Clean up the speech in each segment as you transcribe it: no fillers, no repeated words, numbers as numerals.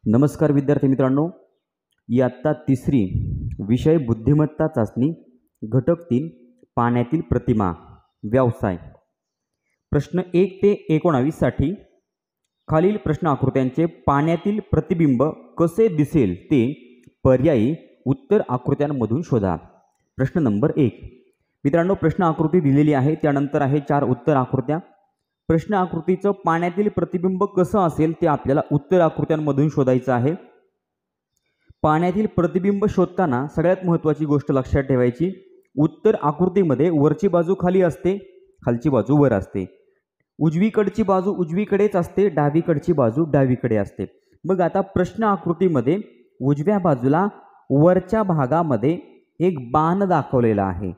नमस्कार विद्यार्थी मित्रांनो, इयत्ता तिसरी विषय बुद्धिमत्ता चाचणी घटक 3 पाण्यातील प्रतिमा व्यवसाय प्रश्न 1 ते 19 साठी खालील प्रश्न आकृत्यांचे पाण्यातील प्रतिबिंब कसे दिसेल ते पर्यायी उत्तर आकृत्यांमधून शोधा। प्रश्न नंबर 1 मित्रांनो, प्रश्न आकृती दिलेली आहे, त्यानंतर आहे 4 उत्तर आकृत्या। प्रश्न आकृतीचं पाण्यातील प्रतिबिंब कसं असेल ते आपल्याला उत्तर आकृत्यांमधून शोधायचं आहे। पाण्यातील प्रतिबिंब शोधताना सगळ्यात महत्त्वाची गोष्ट लक्षात ठेवायची, उत्तर आकृतीमध्ये वरची बाजू खाली असते, खालची बाजू वर असते, उजवीकडची बाजू उजवीकडेच असते, डावीकडची बाजू डावीकडे असते। मग आता प्रश्न आकृतीमध्ये उजव्या बाजूला वरच्या भागामध्ये एक बाण दाखवलेला आहे।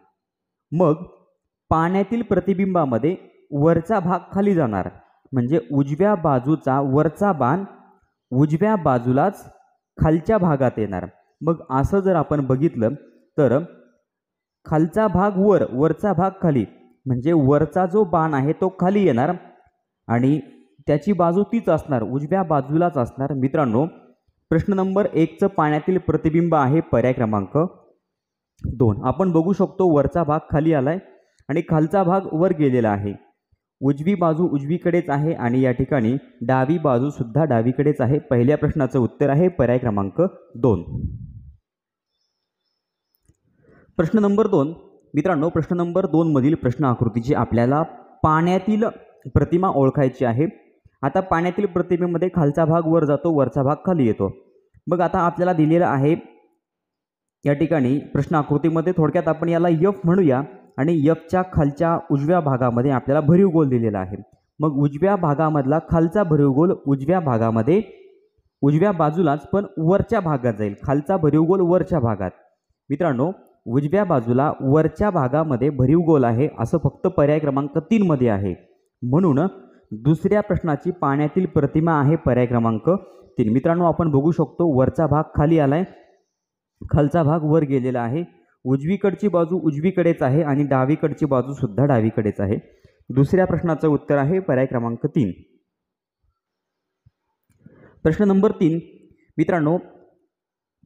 मग पाण्यातील प्रतिबिंबामध्ये वरचा भाग खाली जाणार, म्हणजे उजव्या बाजूचा वरचा बाण उजव्या बाजूलाच खालच्या भागात येणार। मग असं जर आपण बघितलं तर खालचा भाग वर, वरचा भाग खाली, म्हणजे वरचा जो बाण आहे तो खाली येणार आणि त्याची बाजू तीच असणार, उजव्या बाजूलाच असणार। मित्रांनो, प्रश्न नंबर 1 चं पाण्यातील प्रतिबिंब आहे पर्याय क्रमांक 2। आपण बघू शकतो वरचा भाग खाली आलाय आणि खालचा भाग वर गेलेला आहे। उजवी बाजू उजवीकडेच आहे आणि या ठिकाणी डावी बाजू सुद्धा डावीकडेच आहे। पहिल्या प्रश्नाचं उत्तर आहे पर्याय क्रमांक 2। प्रश्न नंबर 2 मित्रांनो, प्रश्न नंबर 2 मधील प्रश्न आकृतीची आपल्याला पाण्यातील प्रतिमा ओळखायची आहे। आता पाण्यातील प्रतिमेमध्ये खालचा भाग वर जातो, वरचा भाग खाली येतो। मग आता आपल्याला दिलेला आहे या ठिकाणी प्रश्न आकृतीमध्ये, थोडक्यात आपण याला F म्हणूया आणि Fच्या खालच्या उजव्या भागामध्ये आपल्याला भरीव गोल दिलेला आहे। मग उजव्या भागामधला खालचा भरीव गोल उजव्या भागामध्ये उजव्या बाजूलाच पण वरच्या भागात जाईल, खालचा भरीव गोल वरच्या भागात। मित्रांनो, उजव्या बाजूला वरच्या भागामध्ये भरीव गोल आहे असं फक्त पर्याय क्रमांक 3 मध्ये आहे, म्हणून दुसऱ्या प्रश्नाची पाण्यातील प्रतिमा आहे पर्याय क्रमांक 3। मित्रांनो, आपण बघू शकतो वरचा भाग खाली आलाय, खालचा भाग वर गेलेला आहे, उजवीकडची बाजू उजवीकडेच आहे आणि डावीकडची बाजू सुद्धा डावीकडेच आहे। दुसऱ्या प्रश्नाचं उत्तर आहे पर्याय क्रमांक 3। प्रश्न नंबर 3 मित्रांनो,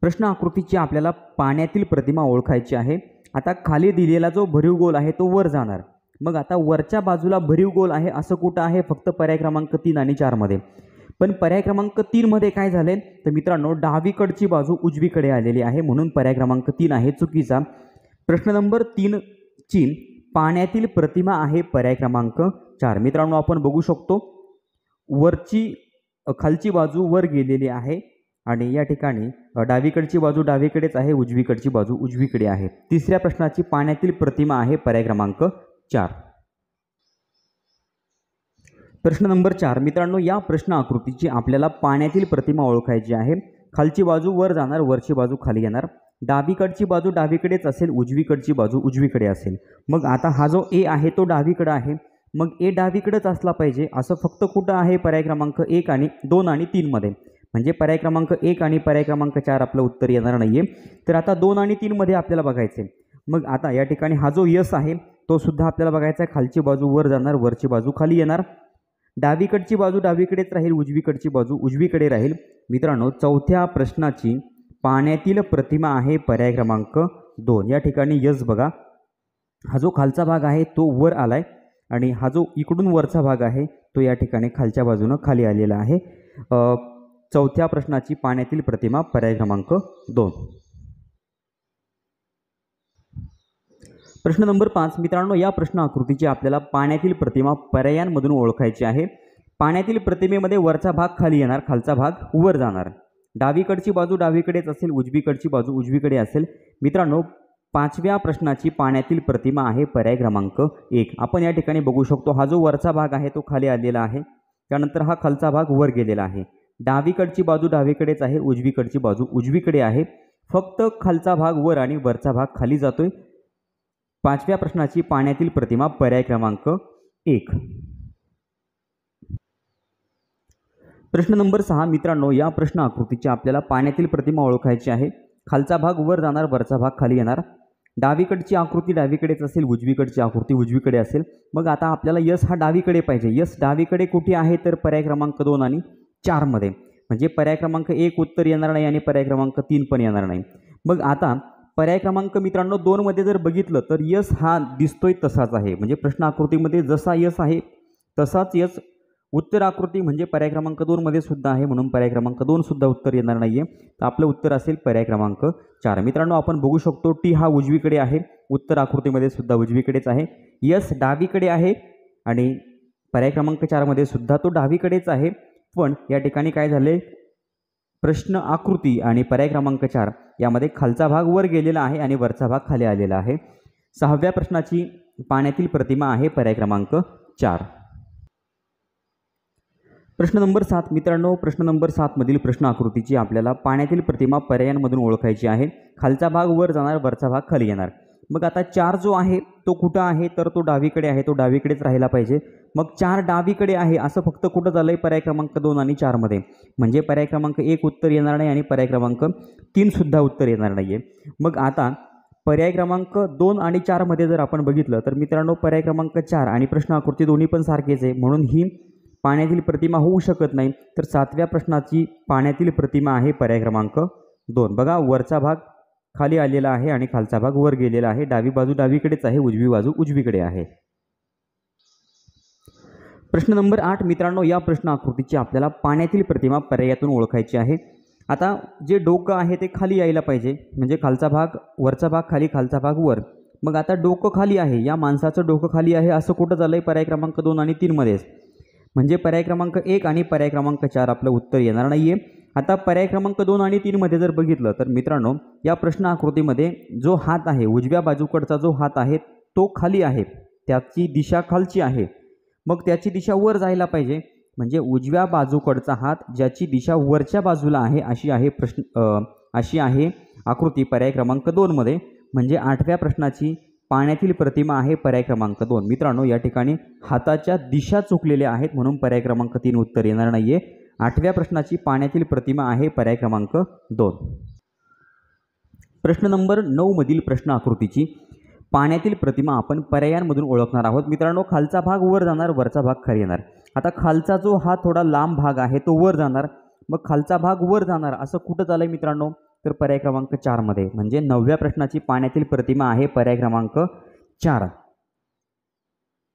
प्रश्न आकृतीची आपल्याला पाण्यातील प्रतिमा ओळखायची आहे। आता खाली दिलेला जो भरीव गोल आहे तो वर जाणार। मग आता वरच्या बाजूला भरीव गोल आहे असं कुठं आहे, फक्त पर्याय क्रमांक 3 आणि 4 मध्ये। पण पर्याय क्रमांक 3 मध्ये काय झाले तर मित्रांनो, डावीकडची बाजू उजवीकडे आलेली आहे, म्हणून पर्याय क्रमांक 3 आहे चुकीचा। प्रश्न नंबर 3 ची पाण्यातील प्रतिमा आहे पर्याय क्रमांक 4। मित्रांनो, आपण बघू शकतो वरची खालची बाजू वर गेलेली आहे आणि या ठिकाणी डावीकडची बाजू डावीकडेच आहे, उजवीकडची बाजू उजवीकडे आहे। तिसऱ्या प्रश्नाची पाण्यातील प्रतिमा आहे पर्याय क्रमांक 4। प्रश्न नंबर 4 मित्रांनो, या प्रश्न आकृतीची आपल्याला पाण्यातील प्रतिमा ओळखायची आहे। खालची बाजू वर जाणार, वरची बाजू खाली येणार, डावीकडची बाजू डावीकडेच असेल, उजवीकडची बाजू उजवीकडे असेल। मग आता हा जो A आहे तो डावीकडे आहे, मग A डावीकडेच असला पाहिजे असं फक्त कुठं आहे, पर्याय क्रमांक 1 आणि 2 आणि 3 मध्ये, म्हणजे पर्याय क्रमांक 1 आणि पर्याय क्रमांक 4 आपलं उत्तर येणार नाहीये। तर आता 2 आणि 3 मध्ये आपल्याला बघायचे। मग आता या ठिकाणी हा जो S आहे तो सुद्धा आपल्याला बघायचा आहे, खालची बाजू वर जाणार, वरची बाजू खाली येणार, डावीकडची बाजू डावीकडेच राहील, उजवीकडची बाजू उजवीकडे राहील। मित्रांनो, चौथ्या प्रश्नाची पाण्यातील प्रतिमा आहे पर्याय क्रमांक 2। या ठिकाणी यस बघा, हा जो खालचा भाग आहे तो वर आलाय आणि हा जो इकडून वरचा भाग आहे तो या ठिकाणी खालच्या बाजूने खाली आलेला आहे। चौथ्या प्रश्नाची पाण्यातील प्रतिमा पर्याय क्रमांक 2। प्रश्न नंबर 5 मित्रांनो, या प्रश्न आकृतीची आपल्याला पाण्यातील प्रतिमा पर्यायांमधून ओळखायची आहे। पाण्यातील प्रतिमेमध्ये वरचा भाग खाली येणार, खालचा भाग वर जाणार, डावीकडची बाजू डावीकडेच असेल, उजवीकडची बाजू उजवीकडे असेल। मित्रांनो, 5व्या प्रश्नाची पाण्यातील प्रतिमा आहे पर्याय क्रमांक 1। आपण या ठिकाणी बघू शकतो हा जो वरचा भाग आहे तो खाली आलेला आहे, त्यानंतर हा खालचा भाग वर गेलेला आहे, डावीकडची बाजू डावीकडेच आहे, उजवीकडची बाजू उजवीकडे आहे, फक्त खालचा भाग वर आणि वरचा भाग खाली जातोय। 5व्या प्रश्नाची पाण्यातील प्रतिमा पर्याय क्रमांक 1। प्रश्न नंबर 6 मित्रांनो, या प्रश्न आकृतीची आपल्याला पाण्यातील प्रतिमा ओळखायची आहे। खालचा भाग वर जाणार, वरचा भाग खाली येणार, डावीकडची आकृती डावीकडेच असेल, उजवीकडची आकृती उजवीकडे असेल। मग आता आपल्याला यस हा डावीकडे पाहिजे, यस डावीकडे कुठे आहे तर पर्याय क्रमांक 2 आणि 4 मध्ये। म्हणजे पर्याय क्रमांक 1 उत्तर येणार नाही आणि पर्याय क्रमांक 3 पण येणार नाही. मग आता पर्याय क्रमांक मित्रांनो 2 मध्ये जर बघितलं तर यस हा दिसतोय तसाच आहे, म्हणजे प्रश्न आकृतीमध्ये जसा यस आहे तसाच यस उत्तर आकृती म्हणजे पर्याय क्रमांक 2 मध्ये सुद्धा आहे, म्हणून पर्याय क्रमांक 2 सुद्धा उत्तर येणार नाहीये. तर आपलं उत्तर असेल पर्याय क्रमांक 4. मित्रांनो आपण बघू शकतो टी हा उजवीकडे आहे, उत्तर आकृतीमध्ये सुद्धा उजवीकडेच आहे. यस डावीकडे आहे आणि पर्याय क्रमांक 4 मध्ये सुद्धा तो डावीकडेच आहे. पण या ठिकाणी काय झाले, प्रश्न आकृती आणि पर्याय क्रमांक 4 यामध्ये खालचा भाग वर गेलेला आहे आणि वरचा भाग खाली आलेला आहे. 6व्या प्रश्नाची पाण्यातील प्रतिमा आहे पर्याय क्रमांक 4. प्रश्न नंबर 7 मित्रांनो, प्रश्न नंबर 7 मधील प्रश्न आकृतीची आपल्याला पाण्यातील प्रतिमा पर्यायांमधून ओळखायची आहे. खालचा भाग वर जाणार, वरचा भाग खाली येणार. मग आता 4 जो आहे तो कुठं आहे, तर तो डावीकडे आहे, तो डावीकडेच राहिला पाहिजे. मग 4 डावीकडे आहे असं फक्त कुठं झालंय, पर्याय क्रमांक 2 आणि 4 मध्ये, म्हणजे पर्याय क्रमांक 1 उत्तर येणार नाही आणि पर्याय क्रमांक 3 सुद्धा उत्तर येणार नाहीये. मग आता पर्याय क्रमांक 2 आणि 4 मध्ये जर आपण बघितलं तर मित्रांनो पर्याय क्रमांक 4 आणि प्रश्न आकृती दोन्ही पण सारखेच आहे, म्हणून ही पाण्यातील प्रतिमा होऊ शकत नाही. तर 7व्या प्रश्नाची पाण्यातील प्रतिमा आहे पर्याय क्रमांक 2. बघा वरचा भाग खाली आलेला आहे आणि खालचा भाग वर गेलेला आहे. डावी बाजू डावीकडेच आहे, उजवी बाजू उजवीकडे आहे. प्रश्न नंबर 8 मित्रांनो, या प्रश्न आकृतीची आपल्याला पाण्यातील प्रतिमा पर्यायातून ओळखायची आहे. आता जे डोकं आहे ते खाली यायला पाहिजे, म्हणजे खालचा भाग वरचा भाग खाली, खालचा भाग वर. मग आता डोकं खाली आहे, या माणसाचं डोकं खाली आहे असं कुठं झालंय, पर्याय क्रमांक 2 आणि 3 मध्येच, म्हणजे पर्याय क्रमांक 1 आणि पर्याय क्रमांक 4 आपलं उत्तर येणार नाहीये. आता पर्याय क्रमांक 2 आणि 3 मध्ये जर बघितलं तर मित्रांनो या प्रश्न आकृतीमध्ये जो हात आहे, उजव्या बाजूकडचा जो हात आहे तो खाली आहे, त्याची दिशा खालची आहे. मग त्याची दिशा वर जायला पाहिजे, म्हणजे उजव्या बाजूकडचा हात ज्याची दिशा वरच्या बाजूला आहे अशी आहे आकृती पर्याय क्रमांक 2 मध्ये. म्हणजे 8व्या प्रश्नाची पाण्यातील प्रतिमा आहे पर्याय क्रमांक 2. मित्रांनो या ठिकाणी हाताच्या दिशा चुकलेल्या आहेत, म्हणून पर्याय क्रमांक 3 उत्तर येणार नाहीये. 8व्या प्रश्नाची पाण्यातील प्रतिमा आहे पर्याय क्रमांक 2. प्रश्न नंबर 9 मधील प्रश्न आकृतीची पाण्यातील प्रतिमा आपण पर्यायांमधून ओळखणार आहोत. मित्रांनो खालचा भाग वर जाणार, वरचा भाग खाली येणार. आता खालचा जो हा थोडा लांब भाग आहे तो वर जाणार, मग खालचा भाग वर जाणार असं कुठं झालंय मित्रांनो, तर पर्याय क्रमांक 4 मध्ये. म्हणजे 9व्या प्रश्नाची पाण्यातील प्रतिमा आहे पर्याय क्रमांक 4.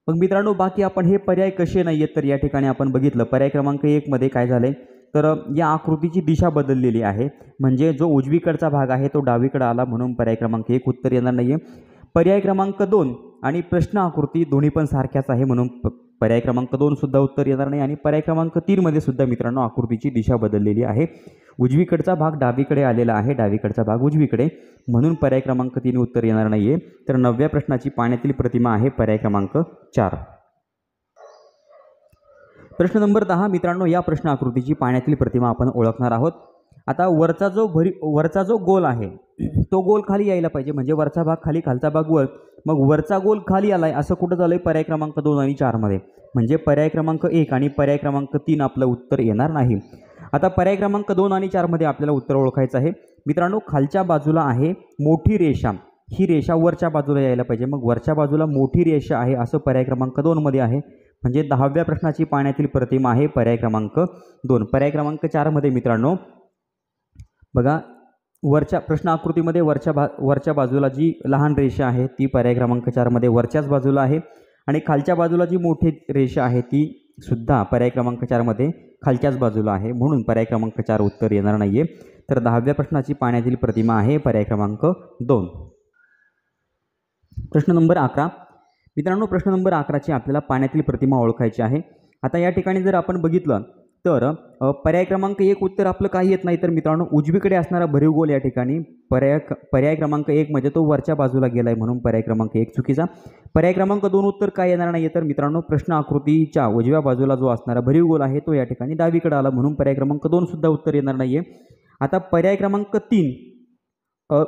मग मित्रांनो बाकी आपण हे पर्याय कसे नाही आहेत, तर या ठिकाणी आपण बघितलं पर्याय क्रमांक 1 मध्ये काय झालंय, तर या आकृतीची दिशा बदललेली आहे, म्हणजे जो उजवीकडचा भाग आहे तो डावीकडे आला, म्हणून पर्याय क्रमांक 1 उत्तर येणार नाहीये. पर्याय क्रमांक 2 आणि प्रश्न आकृती दोन्ही पण सारख्याच आहे, म्हणून पर्याय क्रमांक 2 सुद्धा उत्तर येणार नाही. आणि पर्याय क्रमांक 3 मध्ये सुद्धा मित्रांनो आकृतीची दिशा बदललेली आहे, उजवीकडचा भाग डावीकडे आलेला आहे, डावीकडचा भाग उजवीकडे, म्हणून पर्याय क्रमांक 3 उत्तर येणार नाहीये. तर 9व्या प्रश्नाची पाण्यातील प्रतिमा आहे पर्याय क्रमांक 4. प्रश्न नंबर 10 मित्रांनो, या प्रश्न आकृतीची पाण्यातील प्रतिमा आपण ओळखणार आहोत. आता वरचा जो गोल आहे तो गोल खाली यायला पाहिजे, म्हणजे वरचा भाग खाली, खालचा भाग वर. मग वरचा गोल खाली आलाय असं कुठं झालंय, पर्याय क्रमांक 2 आणि 4 मध्ये, म्हणजे पर्याय क्रमांक 1 आणि पर्याय क्रमांक 3 आपलं उत्तर येणार नाही. आता पर्याय क्रमांक 2 आणि 4 मध्ये आपल्याला उत्तर ओळखायचं आहे. मित्रांनो खालच्या बाजूला आहे मोठी रेषा, ही रेषा वरच्या बाजूला यायला पाहिजे, मग वरच्या बाजूला मोठी रेषा आहे असं पर्याय क्रमांक 2 मध्ये आहे, म्हणजे 10व्या प्रश्नाची पाण्यातील प्रतिमा आहे पर्याय क्रमांक 2. पर्याय क्रमांक 4 मध्ये मित्रांनो बघा वरच्या प्रश्न आकृतीमध्ये वरच्या बाजूला जी लहान रेषा आहे ती पर्याय क्रमांक 4 मध्ये वरच्याच बाजूला आहे, आणि खालच्या बाजूला जी मोठी रेषा आहे ती सुद्धा पर्याय क्रमांक 4 मध्ये खालच्याच बाजूला आहे, म्हणून पर्याय क्रमांक 4 उत्तर येणार नाहीये. तर 10व्या प्रश्नाची पाण्यातील प्रतिमा आहे पर्याय क्रमांक 2. प्रश्न नंबर 11 मित्रांनो, प्रश्न नंबर 11ची आपल्याला पाण्यातील प्रतिमा ओळखायची आहे. आता या ठिकाणी जर आपण बघितलं तर पर्याय क्रमांक 1 उत्तर आपलं काही येत नाही, तर मित्रांनो उजवीकडे असणारा भरीव गोल या ठिकाणी पर्याय क्रमांक 1 म्हणजे तो वरच्या बाजूला गेलाय, म्हणून पर्याय क्रमांक 1 चुकीचा. पर्याय क्रमांक 2 उत्तर काय येणार नाहीये, तर मित्रांनो प्रश्न आकृतीच्या उजव्या बाजूला जो असणारा भरीव गोल आहे तो या ठिकाणी डावीकडे आला, म्हणून पर्याय क्रमांक 2 सुद्धा उत्तर येणार नाहीये. आता पर्याय क्रमांक 3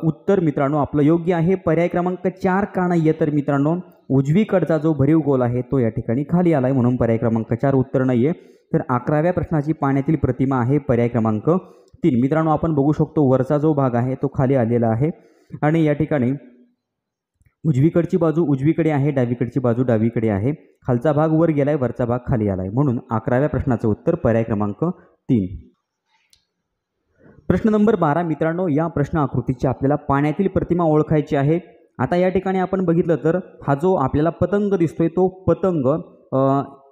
उत्तर मित्रांनो आपलं योग्य आहे. पर्याय क्रमांक 4 का नाहीये, तर मित्रांनो उजवीकडचा जो भरीव गोल आहे तो या ठिकाणी खाली आलाय, म्हणून पर्याय क्रमांक 4 उत्तर नाहीये. तर 11व्या प्रश्नाची पाण्यातील प्रतिमा आहे पर्याय क्रमांक 3. मित्रांनो आपण बघू शकतो वरचा जो भाग आहे तो खाली आलेला आहे, आणि या ठिकाणी उजवीकडची बाजू उजवीकडे आहे, डावीकडची बाजू डावीकडे आहे, खालचा भाग वर गेलाय, वरचा भाग खाली आलाय, म्हणून 11व्या प्रश्नाचं उत्तर पर्याय क्रमांक 3. प्रश्न नंबर 12 मित्रांनो, या प्रश्न आकृतीची आपल्याला पाण्यातील प्रतिमा ओळखायची आहे. आता या ठिकाणी आपण बघितलं तर हा जो आपल्याला पतंग दिसतोय तो पतंग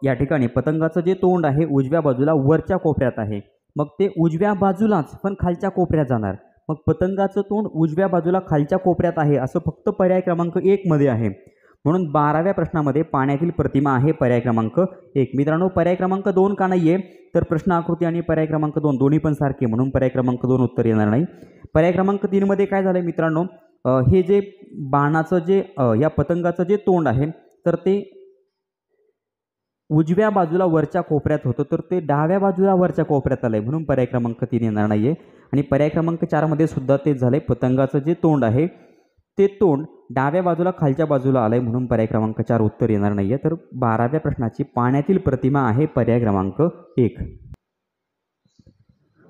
या ठिकाणी पतंगाचं जे तोंड आहे उजव्या बाजूला वरच्या कोपऱ्यात आहे. मग ते उजव्या बाजूलाच पण खालच्या कोपऱ्यात जाणार. मग पतंगाचं तोंड उजव्या बाजूला खालच्या कोपऱ्यात आहे असं फक्त पर्याय क्रमांक 1 मध्ये आहे. म्हणून 12व्या प्रश्नामध्ये पाण्यातील प्रतिमा आहे पर्याय क्रमांक 1. मित्रांनो, पर्याय क्रमांक 2 का नाही आहे तर प्रश्न आकृती आणि पर्याय क्रमांक 2 दोन्ही पण सारखे, म्हणून पर्याय क्रमांक 2 उत्तर येणार नाही. पर्याय क्रमांक 3 मध्ये काय झालं मित्रांनो, हे जे बाणाचं जे या पतंगाचं जे तोंड आहे तर ते उजव्या बाजूला वरच्या कोपऱ्यात होतं, तर ते डाव्या बाजूला वरच्या कोपऱ्यात आलंय, म्हणून पर्याय क्रमांक 3 येणार नाहीये. आणि पर्याय क्रमांक 4 मध्ये सुद्धा तेच झालंय, पतंगाचं जे तोंड आहे ते तोंड डाव्या बाजूला खालच्या बाजूला आलंय, म्हणून पर्याय क्रमांक 4 उत्तर येणार नाहीये. तर 12व्या प्रश्नाची पाण्यातील प्रतिमा आहे पर्याय क्रमांक 1.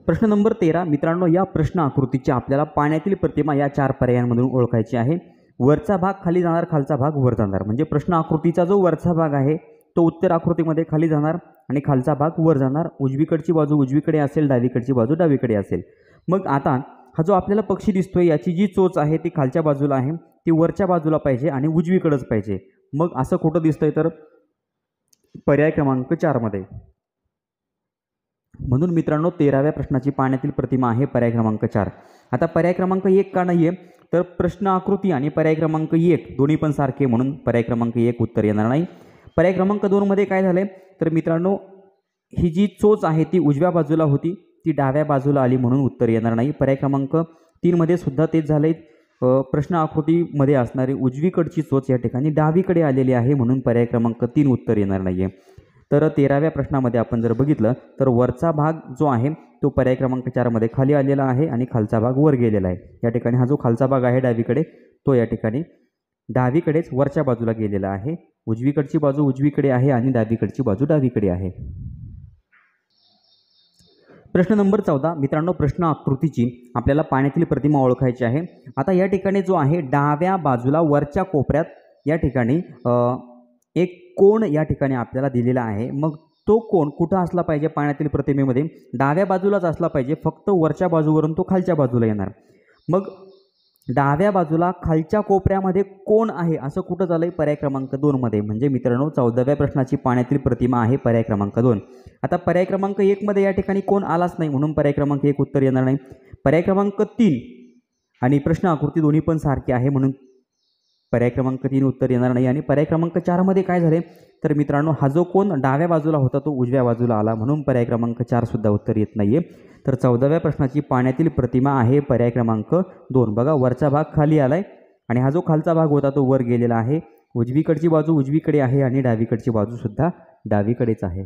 प्रश्न नंबर 13 मित्रांनो, या प्रश्न आकृतीची आपल्याला पाण्यातील प्रतिमा या 4 पर्यायांमधून ओळखायची आहे. वरचा भाग खाली जाणार, खालचा भाग वर जाणार. म्हणजे प्रश्न आकृतीचा जो वरचा भाग आहे तो उत्तर आकृतीमध्ये खाली जाणार आणि खालचा भाग वर जाणार. उजवीकडची बाजू उजवीकडे असेल, डावीकडची बाजू डावीकडे असेल. मग आता हा जो आपल्याला पक्षी दिसतोय याची जी चोच आहे ती खालच्या बाजूला आहे, ती वरच्या बाजूला पाहिजे आणि उजवीकडेच पाहिजे. मग असं कुठं दिसतंय तर पर्याय क्रमांक 4 मध्ये. म्हणून मित्रांनो 13व्या प्रश्नाची पाण्यातील प्रतिमा आहे पर्याय क्रमांक 4. आता पर्याय क्रमांक 1 का नाहीये तर प्रश्न आकृती आणि पर्याय क्रमांक 1 दोन्ही पण सारखे, म्हणून पर्याय क्रमांक 1 उत्तर येणार नाही. पर्याय क्रमांक 2 मध्ये काय झालंय तर मित्रांनो, ही जी चोच आहे ती उजव्या बाजूला होती, ती डाव्या बाजूला आली, म्हणून उत्तर येणार नाही. पर्याय क्रमांक 3 मध्ये सुद्धा तेच झालंय, प्रश्न आकृतीमध्ये असणारी उजवीकडची चोच या ठिकाणी डावीकडे आलेली आहे, म्हणून पर्याय क्रमांक 3 उत्तर येणार नाहीये. तर 13व्या प्रश्नामध्ये आपण जर बघितलं तर वरचा भाग जो आहे तो पर्याय क्रमांक 4 मध्ये खाली आलेला आहे आणि खालचा भाग वर गेलेला आहे. या ठिकाणी हा जो खालचा भाग आहे डावीकडे तो या ठिकाणी डावीकडेच वरच्या बाजूला गेलेला आहे. उजवीकडची बाजू उजवीकडे आहे आणि डावीकडची बाजू डावीकडे आहे. प्रश्न नंबर 14 मित्रांनो, प्रश्न आकृतीची आपल्याला पाण्यातील प्रतिमा ओळखायची आहे. आता या ठिकाणी जो आहे डाव्या बाजूला वरच्या कोपऱ्यात या ठिकाणी एक कोण या ठिकाणी आपल्याला दिलेला आहे. मग तो कोण कुठं असला पाहिजे पाण्यातील प्रतिमेमध्ये, डाव्या बाजूलाच असला पाहिजे, फक्त वरच्या बाजूवरून तो खालच्या बाजूला येणार. मग डाव्या बाजूला खालच्या कोपऱ्यामध्ये कोण आहे असं कुठं झालंय पर्याय क्रमांक 2 मध्ये. म्हणजे मित्रांनो 14व्या प्रश्नाची पाण्यातील प्रतिमा आहे पर्याय क्रमांक 2. आता पर्याय क्रमांक 1 मध्ये या ठिकाणी कोण आलाच नाही, म्हणून पर्याय क्रमांक 1 उत्तर येणार नाही. पर्याय क्रमांक 3 आणि प्रश्न आकृती दोन्ही पण सारखे आहे, म्हणून पर्याय क्रमांक 3 उत्तर येणार नाही. आणि पर्याय क्रमांक 4 मध्ये काय झाले तर मित्रांनो, हा जो कोण डाव्या बाजूला होता तो उजव्या बाजूला आला, म्हणून पर्याय क्रमांक 4 सुद्धा उत्तर येत नाहीये. तर 14व्या प्रश्नाची पाण्यातील प्रतिमा आहे पर्याय क्रमांक 2. बघा, वरचा भाग खाली आलाय आणि हा जो खालचा भाग होता तो वर गेलेला आहे. उजवीकडची बाजू उजवीकडे आहे आणि डावीकडची बाजू सुद्धा डावीकडेच आहे.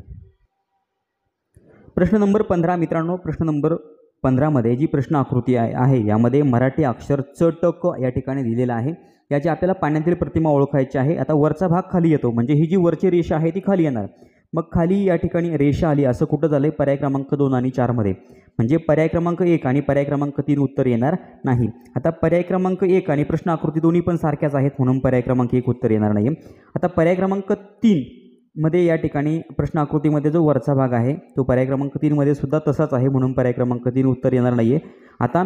प्रश्न नंबर 15 मित्रांनो, प्रश्न नंबर 15 मध्ये जी प्रश्न आकृती आहे यामध्ये मराठी अक्षर च ट क या ठिकाणी दिलेला आहे. याची आपल्याला पाण्यातील प्रतिमा ओळखायची आहे. आता वरचा भाग खाली येतो, म्हणजे ही जी वरची रेषा आहे ती खाली येणार. मग खाली या ठिकाणी रेषा आली असं कुठं झालंय पर्याय क्रमांक 2 आणि 4 मध्ये. म्हणजे पर्याय क्रमांक 1 आणि पर्याय क्रमांक 3 उत्तर येणार नाही. आता पर्याय क्रमांक 1 आणि प्रश्न आकृती दोन्ही पण सारख्याच आहेत, म्हणून पर्याय क्रमांक 1 उत्तर येणार नाही. आता पर्याय क्रमांक 3 मध्ये या ठिकाणी प्रश्न आकृतीमध्ये जो वरचा भाग आहे तो पर्याय क्रमांक 3 मध्ये सुद्धा तसाच आहे, म्हणून पर्याय क्रमांक 3 उत्तर येणार नाहीये. आता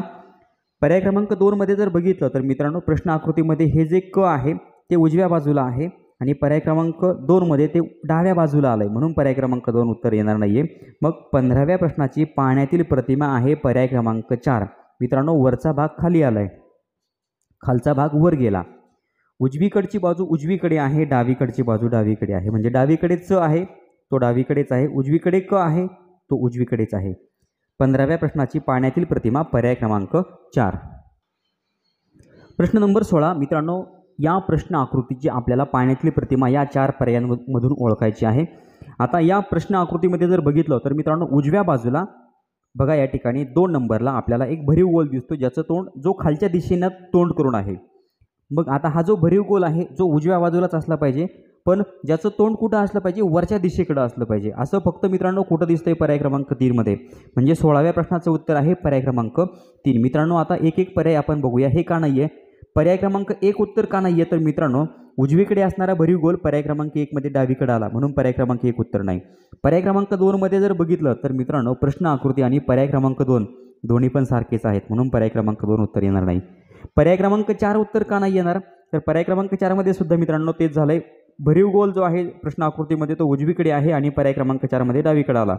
पर्याय क्रमांक 2 मध्ये जर बघितलं तर मित्रांनो, प्रश्न आकृतीमध्ये हे जे क आहे ते उजव्या बाजूला आहे आणि पर्याय क्रमांक 2 मध्ये ते डाव्या बाजूला आलंय, म्हणून पर्याय क्रमांक 2 उत्तर येणार नाहीये. मग 15व्या प्रश्नाची पाण्यातील प्रतिमा आहे पर्याय क्रमांक 4. मित्रांनो, वरचा भाग खाली आलाय, खालचा भाग वर गेला, उजवीकडची बाजू उजवीकडे आहे, डावीकडची बाजू डावीकडे आहे. म्हणजे डावीकडे च आहे तो डावीकडेच आहे, उजवीकडे क आहे तो उजवीकडेच आहे. 15व्या प्रश्नाची पाण्यातील प्रतिमा पर्याय क्रमांक 4. प्रश्न नंबर 16 मित्रांनो, या प्रश्न आकृतीची आपल्याला पाण्यातील प्रतिमा या 4 पर्यायांमधून ओळखायची आहे. आता या प्रश्न आकृतीमध्ये जर बघितलं तर मित्रांनो, उजव्या बाजूला बघा या ठिकाणी 2 नंबरला आपल्याला एक भरीव गोल दिसतो, ज्याचं तोंड जो खालच्या दिशेनं तोंड करून आहे. मग आता हा जो भरीव गोल आहे जो उजव्या बाजूलाच असला पाहिजे, पण ज्याचं तोंड कुठं असलं पाहिजे, वरच्या दिशेकडे असलं पाहिजे. असं फक्त मित्रांनो कुठं दिसतंय पर्याय क्रमांक 3 मध्ये. म्हणजे 16व्या प्रश्नाचं उत्तर आहे पर्याय क्रमांक 3. मित्रांनो, आता एक एक पर्याय आपण बघूया. हे का नाहीये पर्याय क्रमांक 1 उत्तर का नाहीये तर मित्रांनो, उजवीकडे असणारा भरीव गोल पर्याय क्रमांक 1 मध्ये डावीकडे आला, म्हणून पर्याय क्रमांक 1 उत्तर नाही. पर्याय क्रमांक 2 मध्ये जर बघितलं तर मित्रांनो, प्रश्न आकृती आणि पर्याय क्रमांक 2 दोन्ही पण सारखेच आहेत म्हणून पर्याय क्रमांक 2 उत्तर येणार नाही. पर्याय क्रमांक 4 उत्तर का नाही येणार, तर पर्याय क्रमांक 4 मध्ये सुद्धा मित्रांनो तेच झालंय. भरीव गोल जो आहे प्रश्न आकृतीमध्ये तो उजवीकडे आहे आणि पर्याय क्रमांक 4 मध्ये डावीकडे आला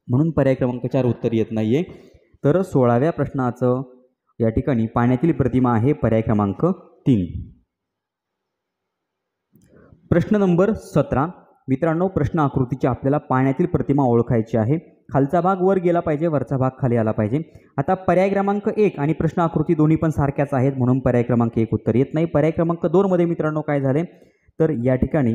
म्हणून पर्याय क्रमांक 4 उत्तर येत नाहीये. तर 16व्या प्रश्नाचं या ठिकाणी पाण्यातील प्रतिमा आहे पर्याय क्रमांक 3. प्रश्न नंबर 17 मित्रांनो, प्रश्न आकृतीची आपल्याला पाण्यातील प्रतिमा ओळखायची आहे. खालचा भाग वर गेला पाहिजे, वरचा भाग खाली आला पाहिजे. आता पर्याय क्रमांक 1 आणि प्रश्न आकृती दोन्ही पण सारख्याच आहेत म्हणून पर्याय क्रमांक 1 उत्तर येत नाही. पर्याय क्रमांक 2 मध्ये मित्रांनो काय झाले, तर या ठिकाणी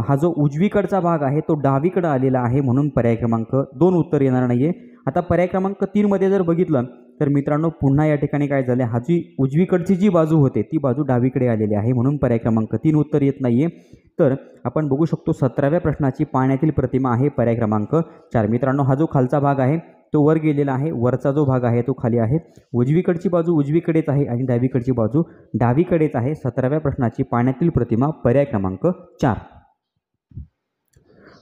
हा जो उजवीकडचा भाग आहे तो डावीकडे आलेला आहे म्हणून पर्याय क्रमांक 2 उत्तर येणार नाहीये. आता पर्याय क्रमांक 3 मध्ये जर बघितलं तर मित्रांनो पुन्हा या ठिकाणी काय झाले, हा जी उजवीकडची जी बाजू होते ती बाजू डावीकडे आलेली आहे म्हणून पर्याय क्रमांक 3 उत्तर येत नाहीये. तर आपण बघू शकतो 17व्या प्रश्नाची पाण्यातील प्रतिमा आहे पर्याय क्रमांक 4. मित्रांनो हा जो खालचा भाग आहे तो वर गेलेला आहे, वरचा जो भाग आहे तो खाली आहे. उजवीकडची बाजू उजवीकडेच आहे आणि डावीकडची बाजू डावीकडेच आहे. 17व्या प्रश्नाची पाण्यातील प्रतिमा पर्याय क्रमांक 4.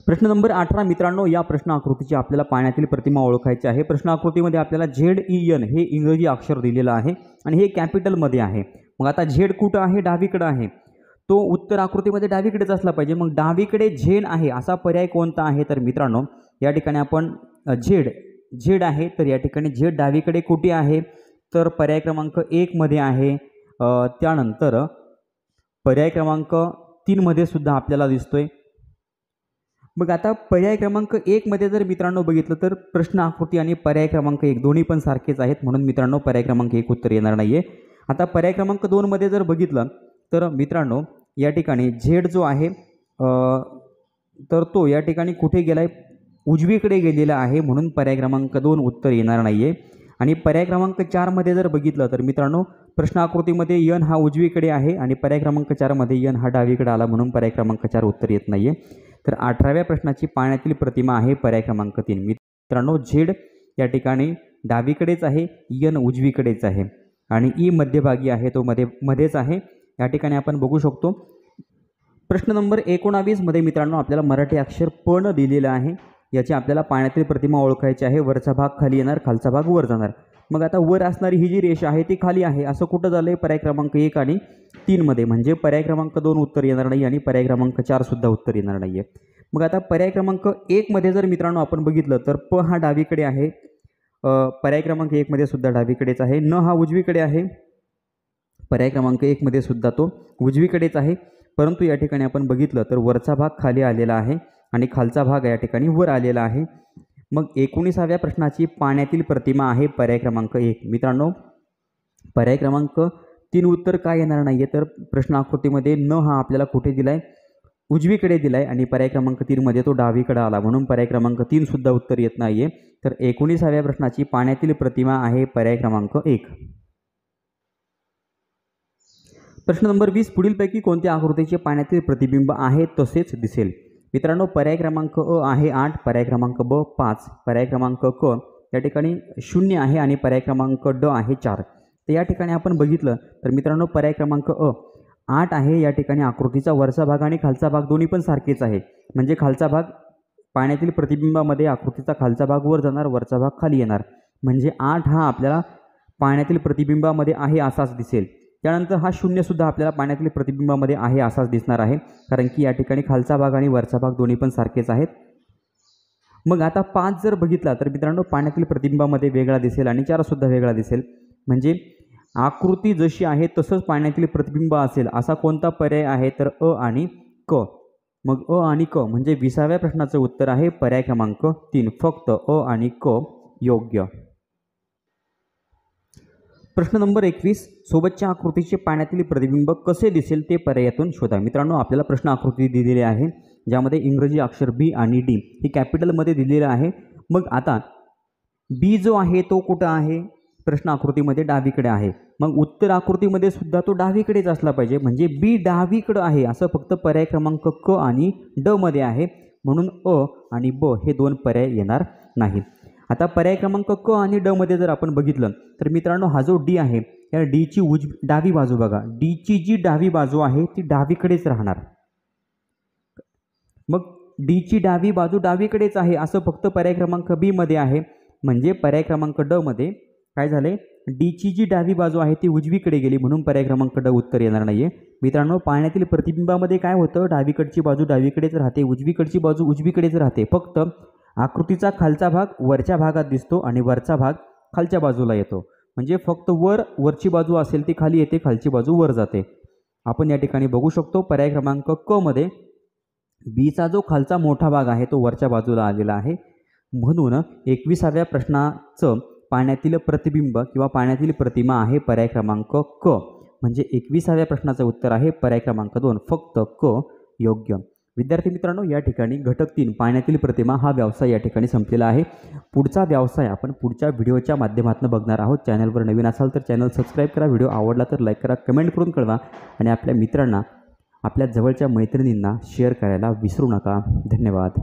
प्रश्न नंबर 18 मित्रांनो, या प्रश्न आकृतीची आपल्याला पाण्यातील प्रतिमा ओळखायची आहे. प्रश्न आकृतीमध्ये आपल्याला ZEN हे इंग्रजी अक्षर दिलेलं आहे आणि हे कॅपिटलमध्ये आहे. मग आता झेड कुठं आहे, डावीकडे आहे, तो उत्तर आकृतीमध्ये डावीकडेच असला पाहिजे. मग डावीकडे झेड आहे असा पर्याय कोणता आहे, तर मित्रांनो या ठिकाणी आपण झेड आहे, तर या ठिकाणी झेड डावीकडे कुठे आहे, तर पर्याय क्रमांक 1 मध्ये आहे. त्यानंतर पर्याय क्रमांक 3 मध्ये सुद्धा आपल्याला दिसतोय. मग आता पर्याय क्रमांक 1 मध्ये जर मित्रांनो बघितलं तर प्रश्न आकृती आणि पर्याय क्रमांक 1 दोन्ही पण सारखेच आहेत म्हणून मित्रांनो पर्याय क्रमांक 1 उत्तर येणार नाहीये. आता पर्याय क्रमांक 2 मध्ये जर बघितलं तर मित्रांनो या ठिकाणी झेड जो आहे तर तो या ठिकाणी कुठे गेलाय, उजवीकडे गेलेला आहे म्हणून पर्याय क्रमांक 2 उत्तर येणार नाहीये. आणि पर्याय क्रमांक 4 मध्ये जर बघितलं तर मित्रांनो प्रश्न आकृतीमध्ये यन हा उजवीकडे आहे आणि पर्याय क्रमांक 4 मध्ये यन हा डावीकडे आला म्हणून पर्याय क्रमांक 4 उत्तर येत नाहीये. तर 18व्या प्रश्नाची पाण्यातील प्रतिमा आहे पर्याय क्रमांक 3. मित्रांनो झेड या ठिकाणी डावीकडेच आहे, यन उजवीकडेच आहे आणि ई मध्यभागी आहे, तो मध्येच आहे. या ठिकाणी आपण बघू शकतो. प्रश्न नंबर 19 मध्ये मित्रांनो आपल्याला मराठी अक्षर प न दिलेलं आहे. याची आपल्याला पाण्यातील प्रतिमा ओळखायची आहे. वरचा भाग खाली येणार, खालचा भाग वर जाणार. मग आता वर असणारी ही जी रेषा आहे ती खाली आहे असं कुठं झालंय, पर्याय क्रमांक 1 आणि 3 मध्ये, म्हणजे पर्याय क्रमांक 2 उत्तर येणार नाही आणि पर्याय क्रमांक 4 सुद्धा उत्तर येणार नाहीये. मग आता पर्याय क्रमांक 1 मध्ये जर मित्रांनो आपण बघितलं तर प हा डावीकडे आहे, पर्याय क्रमांक 1 मध्ये सुद्धा डावीकडेच आहे. न हा उजवीकडे आहे, पर्याय क्रमांक 1 मध्ये सुद्धा तो उजवीकडेच आहे. परंतु या ठिकाणी आपण बघितलं तर वरचा भाग खाली आलेला आहे आणि खालचा भाग या ठिकाणी वर आलेला आहे. मग 19व्या प्रश्नाची पाण्यातील प्रतिमा आहे पर्याय क्रमांक 1. मित्रांनो पर्याय क्रमांक 3 उत्तर काय येणार नाहीये, तर प्रश्न आकृतीमध्ये न हा आपल्याला कुठे दिलाय, उजवीकडे दिलाय आणि पर्याय क्रमांक 3 मध्ये तो डावीकडे आला म्हणून पर्याय क्रमांक 3 सुद्धा उत्तर येत नाहीये. तर 19व्या प्रश्नाची पाण्यातील प्रतिमा आहे पर्याय क्रमांक 1. प्रश्न नंबर 20 पुढीलपैकी कोणत्या आकृतीचे पाण्यातील प्रतिबिंब आहे तसेच दिसेल. मित्रांनो पर्याय क्रमांक अ आहे 8, पर्याय क्रमांक ब 5, पर्याय क्रमांक क या ठिकाणी 0 आहे आणि पर्याय क्रमांक ड आहे 4. तर या ठिकाणी आपण बघितलं तर मित्रांनो पर्याय क्रमांक अ 8 आहे. या ठिकाणी आकृतीचा वरचा भाग आणि खालचा भाग दोन्ही पण सारखेच आहे, म्हणजे खालचा भाग पाण्यातील प्रतिबिंबामध्ये आकृतीचा खालचा भाग वर जाणार, वरचा भाग खाली येणार, म्हणजे 8 हा आपल्याला पाण्यातील प्रतिबिंबामध्ये आहे असाच दिसेल. त्यानंतर हा 0 सुद्धा आपल्याला पाण्यातील प्रतिबिंबामध्ये आहे असाच दिसणार आहे, कारण की या ठिकाणी खालचा भाग आणि वरचा भाग दोन्ही पण सारखेच आहेत. मग आता 5 जर बघितला तर मित्रांनो पाण्यातील प्रतिबिंबामध्ये वेगळा दिसेल आणि 4 सुद्धा वेगळा दिसेल, म्हणजे आकृती जशी आहे तसंच पाण्यातील प्रतिबिंब असेल असा कोणता पर्याय आहे, तर अ आणि क. मग अ आणि क म्हणजे 20व्या प्रश्नाचं उत्तर आहे पर्याय क्रमांक 3, फक्त अ आणि क योग्य. प्रश्न नंबर 21 सोबतच्या आकृतीचे पाण्यातील प्रतिबिंब कसे दिसेल ते पर्यायातून शोधा. मित्रांनो आपल्याला प्रश्न आकृती दिलेली आहे ज्यामध्ये इंग्रजी अक्षर बी आणि डी ही कॅपिटलमध्ये दिलेलं आहे. मग आता बी जो आहे तो कुठं आहे, प्रश्न आकृतीमध्ये डावीकडे आहे. मग उत्तर आकृतीमध्ये सुद्धा तो डावीकडेच असला पाहिजे, म्हणजे बी डावीकडे आहे असं फक्त पर्याय क्रमांक क आणि ड मध्ये आहे म्हणून अ आणि ब हे 2 पर्याय येणार नाही. आता पर्याय क्रमांक क आणि ड मध्ये जर आपण बघितलं तर मित्रांनो हा जो डी आहे या डीची डावी बाजू बघा, डीची जी डावी बाजू आहे ती डावीकडेच राहणार. मग डीची डावी बाजू डावीकडेच आहे असं फक्त पर्याय क्रमांक बी मध्ये आहे, म्हणजे पर्याय क्रमांक ड मध्ये काय झाले, डीची जी डावी बाजू आहे ती उजवीकडे गेली म्हणून पर्याय क्रमांक ड उत्तर येणार नाहीये. मित्रांनो, पाण्यातील प्रतिबिंबामध्ये काय होतं, डावीकडची बाजू डावीकडेच राहते, उजवीकडची बाजू उजवीकडेच राहते. फक्त आकृतीचा खालचा भाग वरच्या भागात दिसतो आणि वरचा भाग खालच्या बाजूला येतो. म्हणजे फक्त वरची बाजू असेल ती खाली येते, खालची बाजू वर जाते. आपण या ठिकाणी बघू शकतो पर्याय क्रमांक क मध्ये बीचा जो खालचा मोठा भाग आहे तो वरच्या बाजूला आलेला आहे. म्हणून 21व्या प्रश्नाचं पाण्यातील प्रतिबिंब किंवा पाण्यातील प्रतिमा आहे पर्याय क्रमांक क. म्हणजे 21व्या प्रश्नाचं उत्तर आहे पर्याय क्रमांक 2, फक्त क योग्य. विद्यार्थी मित्रांनो, या ठिकाणी घटक 3 पाण्यातील प्रतिमा हा व्यवसाय या ठिकाणी संपलेला आहे. पुढचा व्यवसाय आपण पुढच्या व्हिडिओच्या माध्यमातून बघणार आहोत. चॅनलवर नवीन असाल तर चॅनल सबस्क्राईब करा, व्हिडिओ आवडला तर लाईक करा, कमेंट करून कळवा आणि आपल्या मित्रांना, आपल्या जवळच्या मैत्रिणींना शेअर करायला विसरू नका. धन्यवाद.